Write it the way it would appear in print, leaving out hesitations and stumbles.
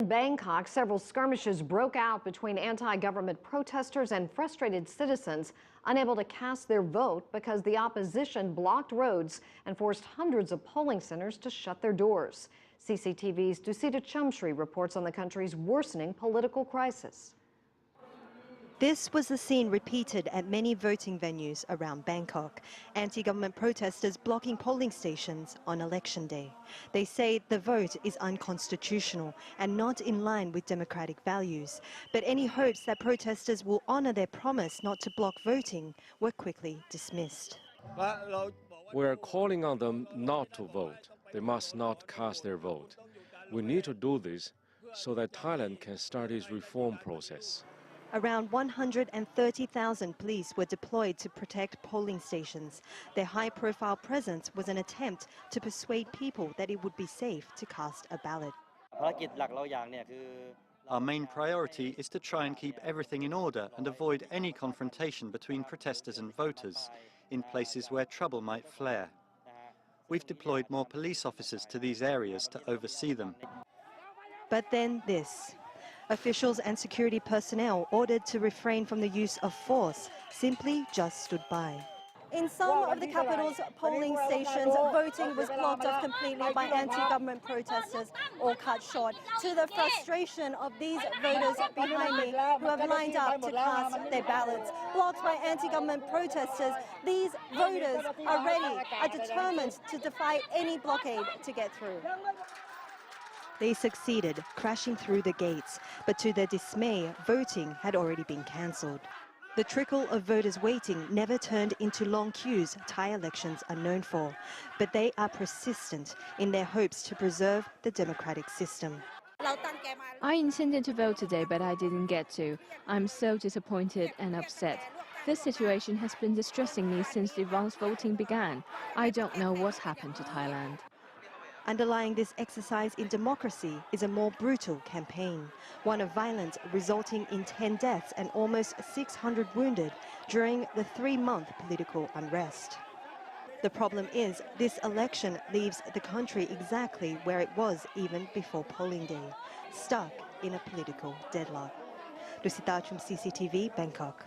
In Bangkok, several skirmishes broke out between anti-government protesters and frustrated citizens unable to cast their vote because the opposition blocked roads and forced hundreds of polling centers to shut their doors. CCTV's Dusita Chumsri reports on the country's worsening political crisis. This was the scene repeated at many voting venues around Bangkok. Anti-government protesters blocking polling stations on election day. They say the vote is unconstitutional and not in line with democratic values. But any hopes that protesters will honour their promise not to block voting were quickly dismissed. We are calling on them not to vote. They must not cast their vote. We need to do this so that Thailand can start its reform process. Around 130,000 police were deployed to protect polling stations. Their high-profile presence was an attempt to persuade people that it would be safe to cast a ballot. Our main priority is to try and keep everything in order and avoid any confrontation between protesters and voters in places where trouble might flare. We've deployed more police officers to these areas to oversee them. But then this. Officials and security personnel ordered to refrain from the use of force simply just stood by. In some of the capital's polling stations, voting was blocked off completely by anti-government protesters or cut short, to the frustration of these voters behind me who have lined up to cast their ballots. Blocked by anti-government protesters, these voters are determined to defy any blockade to get through. They succeeded, crashing through the gates, but to their dismay, voting had already been cancelled. The trickle of voters waiting never turned into long queues Thai elections are known for, but they are persistent in their hopes to preserve the democratic system. I intended to vote today, but I didn't get to. I'm so disappointed and upset. This situation has been distressing me since the advance voting began. I don't know what's happened to Thailand. Underlying this exercise in democracy is a more brutal campaign, one of violence resulting in 10 deaths and almost 600 wounded during the 3-month political unrest. The problem is this election leaves the country exactly where it was even before polling day, stuck in a political deadlock. Dusita from CCTV, Bangkok.